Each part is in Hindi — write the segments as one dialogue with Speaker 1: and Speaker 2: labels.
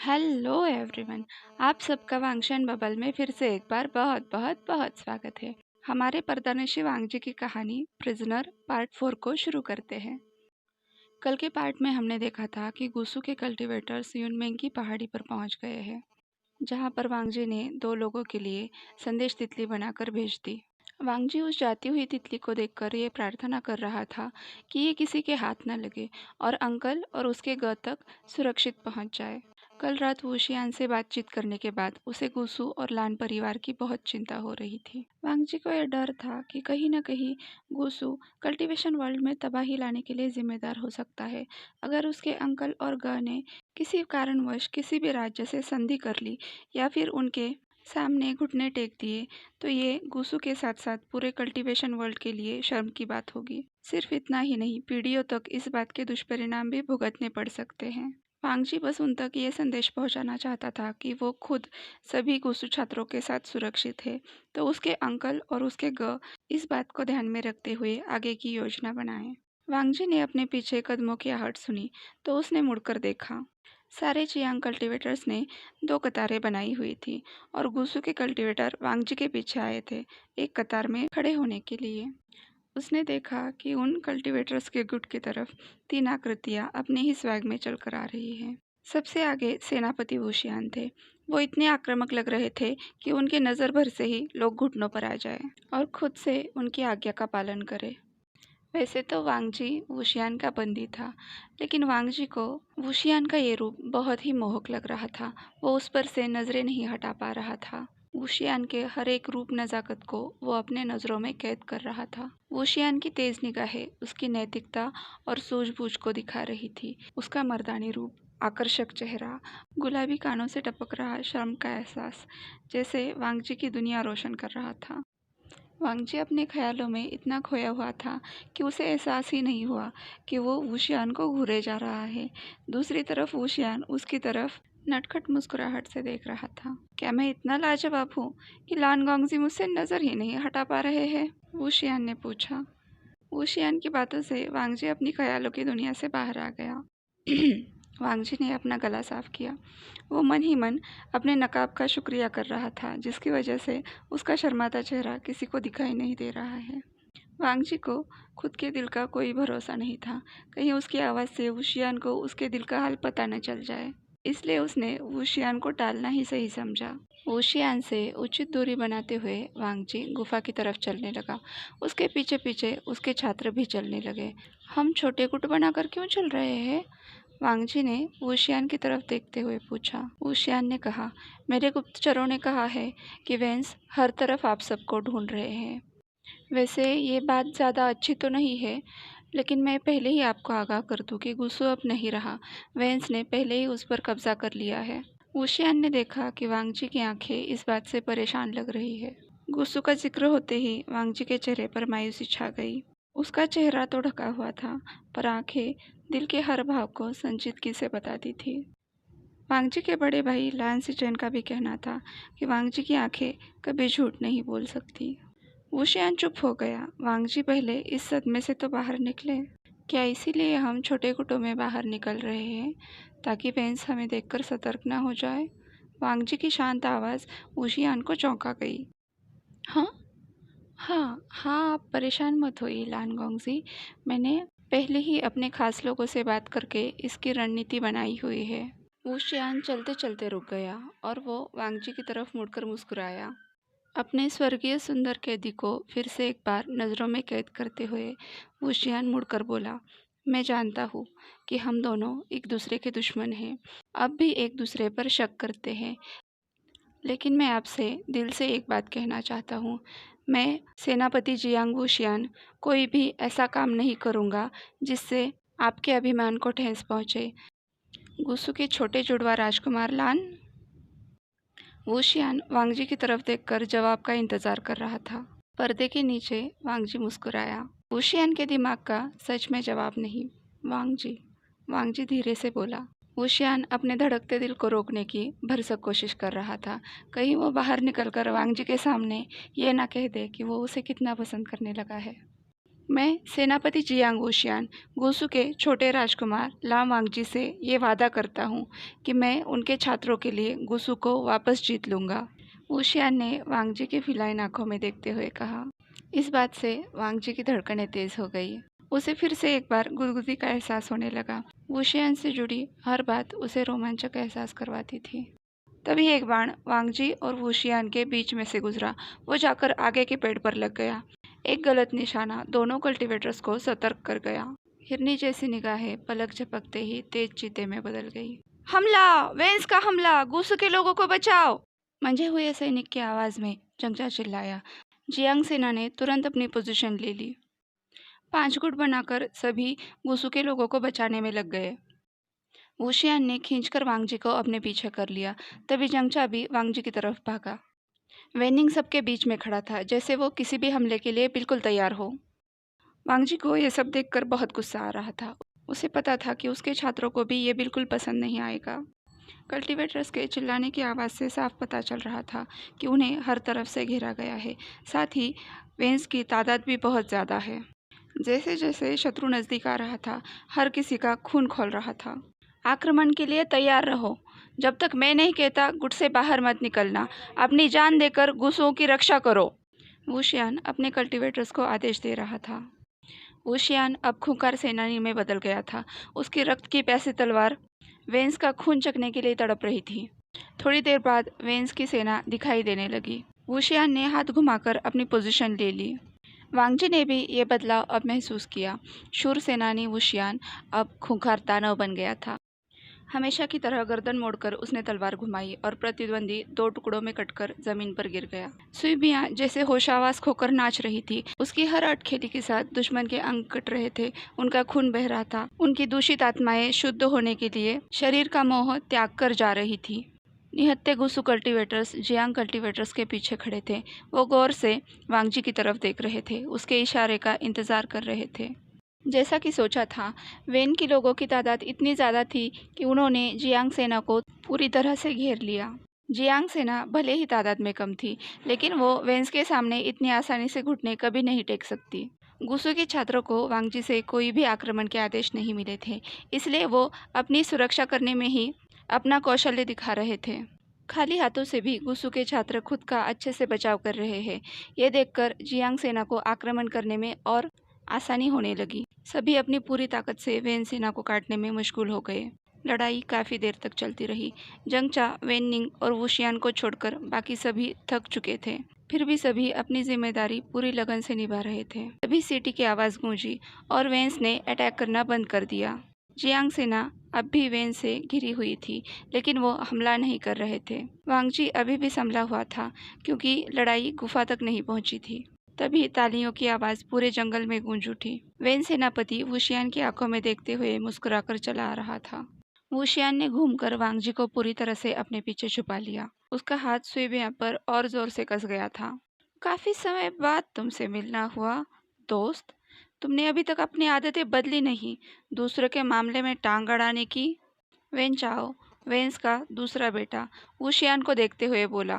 Speaker 1: Hello everyone. आप सबका वांगशन बबल में फिर से एक बार बहुत बहुत बहुत स्वागत है। हमारे पर्दानशी वांगजी की कहानी प्रिजनर पार्ट 4 को शुरू करते हैं। कल के पार्ट में हमने देखा था कि गुसू के कल्टीवेटर्स यूनमेंग की पहाड़ी पर पहुंच गए हैं, जहां पर वांगजी ने 2 लोगों के लिए संदेश तितली बनाकर भेज दी। वांगजी उस जाती हुई तितली को देखकर ये प्रार्थना कर रहा था कि ये किसी के हाथ न लगे और अंकल और उसके ग तक सुरक्षित पहुंच जाए। कल रात वुशियान से बातचीत करने के बाद उसे गुसू और लान परिवार की बहुत चिंता हो रही थी। वांगजी को यह डर था कि कहीं न कहीं गुसू कल्टीवेशन वर्ल्ड में तबाही लाने के लिए जिम्मेदार हो सकता है। अगर उसके अंकल और ग ने किसी कारणवश किसी भी राज्य से संधि कर ली या फिर उनके सामने घुटने टेक दिए, तो ये गुसू के साथ साथ पूरे कल्टीवेशन वर्ल्ड के लिए शर्म की बात होगी। सिर्फ इतना ही नहीं, पीढ़ियों तक इस बात के दुष्परिणाम भी भुगतने पड़ सकते हैं। वांगजी बस उन तक ये संदेश पहुंचाना चाहता था कि वो खुद सभी गुसू छात्रों के साथ सुरक्षित है, तो उसके अंकल और उसके ग इस बात को ध्यान में रखते हुए आगे की योजना बनाएं। वांगजी ने अपने पीछे कदमों की आहट सुनी तो उसने मुड़कर देखा। सारे चियांग कल्टीवेटर्स ने 2 कतारें बनाई हुई थी और गुसू के कल्टीवेटर वांगजी के पीछे आए थे, एक कतार में खड़े होने के लिए। उसने देखा कि उन कल्टीवेटर्स के गुट की तरफ 3 आकृतियां अपने ही स्वैग में चलकर आ रही हैं। सबसे आगे सेनापति वुशियान थे। वो इतने आक्रामक लग रहे थे कि उनके नज़र भर से ही लोग घुटनों पर आ जाए और खुद से उनकी आज्ञा का पालन करें। वैसे तो वांगजी वुशियान का बंदी था, लेकिन वांगजी को वुशियान का ये रूप बहुत ही मोहक लग रहा था। वो उस पर से नजरें नहीं हटा पा रहा था। वुशियान के हर एक रूप नजाकत को वो अपने नज़रों में कैद कर रहा था। वुशियान की तेज निगाहें उसकी नैतिकता और सूझबूझ को दिखा रही थी। उसका मर्दानी रूप, आकर्षक चेहरा, गुलाबी कानों से टपक रहा शर्म का एहसास जैसे वांगजी की दुनिया रोशन कर रहा था। वांगजी अपने ख्यालों में इतना खोया हुआ था कि उसे एहसास ही नहीं हुआ कि वो वुशियान को घूरे जा रहा है। दूसरी तरफ वुशियान उसकी तरफ नटखट मुस्कुराहट से देख रहा था। क्या मैं इतना लाजवाब हूँ कि लान गॉन्गजी मुझसे नजर ही नहीं हटा पा रहे हैं? वुशियान ने पूछा। वुशियान की बातों से वांगजी अपनी ख्यालों की दुनिया से बाहर आ गया। वांगजी ने अपना गला साफ किया। वो मन ही मन अपने नकाब का शुक्रिया कर रहा था, जिसकी वजह से उसका शर्माता चेहरा किसी को दिखाई नहीं दे रहा है। वांगजी को खुद के दिल का कोई भरोसा नहीं था, कहीं उसकी आवाज़ से वुशियान को उसके दिल का हाल पता न चल जाए। इसलिए उसने वुशियान को टालना ही सही समझा। वुशियान से उचित दूरी बनाते हुए वांगजी गुफा की तरफ चलने लगा। उसके पीछे पीछे उसके छात्र भी चलने लगे। हम छोटे गुट बनाकर क्यों चल रहे हैं? वांगजी ने वुशियान की तरफ देखते हुए पूछा। वुशियान ने कहा, मेरे गुप्तचरों ने कहा है कि वेंस हर तरफ आप सबको ढूंढ रहे हैं। वैसे ये बात ज़्यादा अच्छी तो नहीं है, लेकिन मैं पहले ही आपको आगाह कर दूं कि गुस्सू अब नहीं रहा। वेंस ने पहले ही उस पर कब्जा कर लिया है। वुशियान ने देखा कि वांगजी की आंखें इस बात से परेशान लग रही है। गुस्सू का जिक्र होते ही वांगजी के चेहरे पर मायूसी छा गई। उसका चेहरा तो ढका हुआ था, पर आंखें दिल के हर भाव को संजीदगी से बताती थी। वांगजी के बड़े भाई लान सिचेन का भी कहना था कि वांगजी की आंखें कभी झूठ नहीं बोल सकती। वुशियान चुप हो गया। वांगजी पहले इस सदमे से तो बाहर निकले। क्या इसीलिए हम छोटे गुटों में बाहर निकल रहे हैं, ताकि वेंस हमें देखकर सतर्क न हो जाए? वांगजी की शांत आवाज़ वुशियान को चौंका गई। हाँ हाँ हाँ, आप परेशान मत होइए लान गॉन्गजी। मैंने पहले ही अपने खास लोगों से बात करके इसकी रणनीति बनाई हुई है। वुशियान चलते चलते रुक गया और वो वांगजी की तरफ मुड़कर मुस्कुराया। अपने स्वर्गीय सुंदर कैदी को फिर से एक बार नज़रों में कैद करते हुए वुशियान मुड़कर बोला, मैं जानता हूँ कि हम दोनों एक दूसरे के दुश्मन हैं, अब भी एक दूसरे पर शक करते हैं, लेकिन मैं आपसे दिल से एक बात कहना चाहता हूँ। मैं सेनापति जियांग वुशियान कोई भी ऐसा काम नहीं करूँगा जिससे आपके अभिमान को ठेस पहुँचे। गुस्सू के छोटे जुड़वा राजकुमार लान। वुशियान वांगजी की तरफ देखकर जवाब का इंतजार कर रहा था। पर्दे के नीचे वांगजी मुस्कुराया। वुशियान के दिमाग का सच में जवाब नहीं। वांगजी वांगजी धीरे से बोला। वुशियान अपने धड़कते दिल को रोकने की भरसक कोशिश कर रहा था, कहीं वो बाहर निकलकर वांगजी के सामने ये ना कह दे कि वो उसे कितना पसंद करने लगा है। मैं सेनापति जियांग वुशियान गुसू के छोटे राजकुमार लाम वांगजी से ये वादा करता हूँ कि मैं उनके छात्रों के लिए गुसू को वापस जीत लूँगा। वुशियान ने वांगजी की फिलाइन आंखों में देखते हुए कहा। इस बात से वांगजी की धड़कनें तेज हो गई। उसे फिर से एक बार गुदगुदी का एहसास होने लगा। वुशियान से जुड़ी हर बात उसे रोमांचक एहसास करवाती थी। तभी एक बाण वांगजी और वुशियान के बीच में से गुजरा। वो जाकर आगे के पेड़ पर लग गया। एक गलत निशाना दोनों कल्टीवेटर्स को सतर्क कर गया। हिरनी जैसी निगाहें पलक झपकते ही तेज चीते में बदल गई। हमला! वेंस का हमला! गुसू के लोगों को बचाओ! मंझे हुए सैनिक की आवाज में जंगजा चिल्लाया। जियांग सेना ने तुरंत अपनी पोजीशन ले ली। 5 गुट बनाकर सभी गुसू के लोगों को बचाने में लग गए। वुशियान ने खींचकर वांगजी को अपने पीछे कर लिया। तभी जंगचा भी वांगजी की तरफ भागा। वेनिंग सबके बीच में खड़ा था, जैसे वो किसी भी हमले के लिए बिल्कुल तैयार हो। वांगजी को यह सब देखकर बहुत गुस्सा आ रहा था। उसे पता था कि उसके छात्रों को भी ये बिल्कुल पसंद नहीं आएगा। कल्टीवेटर्स के चिल्लाने की आवाज़ से साफ पता चल रहा था कि उन्हें हर तरफ से घेरा गया है। साथ ही वेंस की तादाद भी बहुत ज़्यादा है। जैसे जैसे शत्रु नज़दीक आ रहा था, हर किसी का खून खौल रहा था। आक्रमण के लिए तैयार रहो। जब तक मैं नहीं कहता गुट से बाहर मत निकलना। अपनी जान देकर गुसुओं की रक्षा करो। वुशियान अपने कल्टीवेटर्स को आदेश दे रहा था। वुशियान अब खूंखार सेनानी में बदल गया था। उसकी रक्त की प्यासी तलवार वेंस का खून चखने के लिए तड़प रही थी। थोड़ी देर बाद वेंस की सेना दिखाई देने लगी। वुशियान ने हाथ घुमाकर अपनी पोजीशन ले ली। वांगजी ने भी ये बदलाव अब महसूस किया। शूर सेनानी वुशियान अब खूंखार दानव बन गया था। हमेशा की तरह गर्दन मोड़कर उसने तलवार घुमाई और प्रतिद्वंदी 2 टुकड़ों में कटकर जमीन पर गिर गया। सुईबियां जैसे होशावास खोकर नाच रही थी। उसकी हर अटखेली के साथ दुश्मन के अंग कट रहे थे। उनका खून बह रहा था। उनकी दूषित आत्माएं शुद्ध होने के लिए शरीर का मोह त्याग कर जा रही थी। निहत्ते गुसू कल्टीवेटर्स जियांग कल्टीवेटर्स के पीछे खड़े थे। वो गौर से वांगजी की तरफ देख रहे थे, उसके इशारे का इंतजार कर रहे थे। जैसा कि सोचा था, वेन के लोगों की तादाद इतनी ज़्यादा थी कि उन्होंने जियांग सेना को पूरी तरह से घेर लिया। जियांग सेना भले ही तादाद में कम थी, लेकिन वो वेन्स के सामने इतनी आसानी से घुटने कभी नहीं टेक सकती। गुसू के छात्रों को वांगजी से कोई भी आक्रमण के आदेश नहीं मिले थे, इसलिए वो अपनी सुरक्षा करने में ही अपना कौशल्य दिखा रहे थे। खाली हाथों से भी गुसू के छात्र खुद का अच्छे से बचाव कर रहे हैं। ये देखकर जियांग सेना को आक्रमण करने में और आसानी होने लगी। सभी अपनी पूरी ताकत से वेन सेना को काटने में मशगूल हो गए। लड़ाई काफ़ी देर तक चलती रही। जंगचा, वेनिंग और वुशियान को छोड़कर बाकी सभी थक चुके थे। फिर भी सभी अपनी जिम्मेदारी पूरी लगन से निभा रहे थे। तभी सीटी की आवाज़ गूंजी और वेन्स ने अटैक करना बंद कर दिया। जियांग सेना अब भी वेन से घिरी हुई थी, लेकिन वो हमला नहीं कर रहे थे। वांगजी अभी भी संभला हुआ था, क्योंकि लड़ाई गुफा तक नहीं पहुंची थी। तभी तालियों की आवाज़ पूरे जंगल में गूंज उठी। वेन सेनापति वुशियान की आंखों में देखते हुए मुस्कुराकर चला आ रहा था। वुशियान ने घूमकर वांगजी को पूरी तरह से अपने पीछे छुपा लिया। उसका हाथ सुईबियां पर और जोर से कस गया था। काफी समय बाद तुमसे मिलना हुआ दोस्त। तुमने अभी तक अपनी आदतें बदली नहीं, दूसरों के मामले में टांग अड़ाने की। वेन चाओ, वेन्स का दूसरा बेटा, वुशियान को देखते हुए बोला।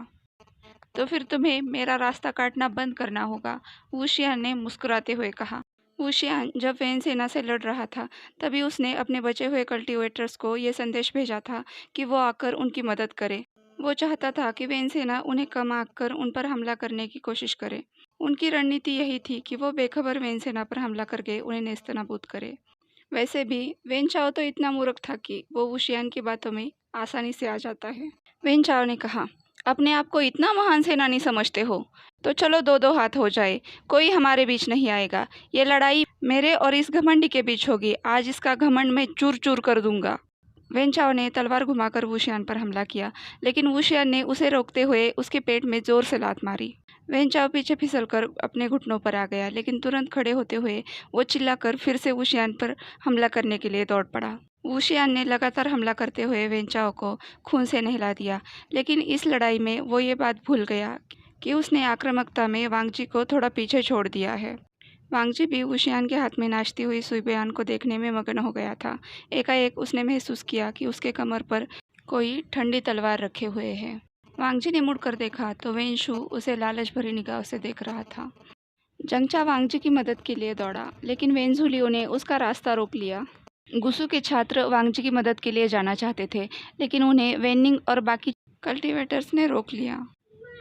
Speaker 1: तो फिर तुम्हें मेरा रास्ता काटना बंद करना होगा, वुशियान ने मुस्कुराते हुए कहा। वुशियान जब वेन सेना से लड़ रहा था, तभी उसने अपने बचे हुए कल्टीवेटर्स को यह संदेश भेजा था कि वो आकर उनकी मदद करे। वो चाहता था कि वेन सेना उन्हें कम आकर उन पर हमला करने की कोशिश करे। उनकी रणनीति यही थी कि वो बेखबर वेन सेना पर हमला करके उन्हें नेस्तनाबूद करे। वैसे भी वेन चाओ तो इतना मूर्ख था कि वो वुशियान की बातों में आसानी से आ जाता है। वेन चाओ ने कहा, अपने आप को इतना महान सेनानी समझते हो तो चलो 2-2 हाथ हो जाए, कोई हमारे बीच नहीं आएगा। ये लड़ाई मेरे और इस घमंडी के बीच होगी। आज इसका घमंड मैं चूर चूर कर दूंगा। वेन चाओ ने तलवार घुमाकर वुशियान पर हमला किया, लेकिन वुशियान ने उसे रोकते हुए उसके पेट में जोर से लात मारी। वेन चाओ पीछे फिसलकर अपने घुटनों पर आ गया, लेकिन तुरंत खड़े होते हुए वो चिल्लाकर फिर से वुशियान पर हमला करने के लिए दौड़ पड़ा। वुशियान ने लगातार हमला करते हुए वेन चाओ को खून से नहला दिया, लेकिन इस लड़ाई में वो ये बात भूल गया कि उसने आक्रामकता में वांगजी को थोड़ा पीछे छोड़ दिया है। वांगजी भी वुशियान के हाथ में नाचती हुई सुईबियान को देखने में मगन हो गया था। एकाएक उसने महसूस किया कि उसके कमर पर कोई ठंडी तलवार रखे हुए है। वांगजी ने मुड़कर देखा तो वेनशु उसे लालच भरी निगाह से देख रहा था। जंगचा वांगजी की मदद के लिए दौड़ा, लेकिन वेंझुलियो ने उसका रास्ता रोक लिया। गुसु के छात्र वांगजी की मदद के लिए जाना चाहते थे, लेकिन उन्हें वेनिंग और बाकी कल्टीवेटर्स ने रोक लिया।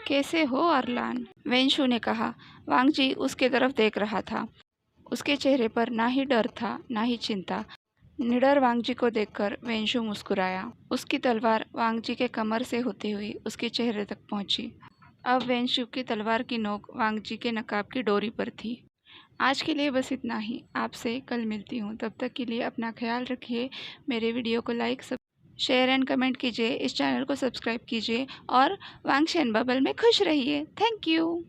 Speaker 1: कैसे हो अरलान? वेंशु ने कहा। वांगजी उसके तरफ देख रहा था। उसके चेहरे पर ना ही डर था, ना ही चिंता। निडर वांगजी को देखकर वेंशु मुस्कुराया। उसकी तलवार वांगजी के कमर से होती हुई उसके चेहरे तक पहुंची। अब वेंशु की तलवार की नोक वांगजी के नकाब की डोरी पर थी। आज के लिए बस इतना ही। आपसे कल मिलती हूँ। तब तक के लिए अपना ख्याल रखिए। मेरे वीडियो को लाइक, शेयर एंड कमेंट कीजिए। इस चैनल को सब्सक्राइब कीजिए और वांगशन बबल में खुश रहिए। Thank you.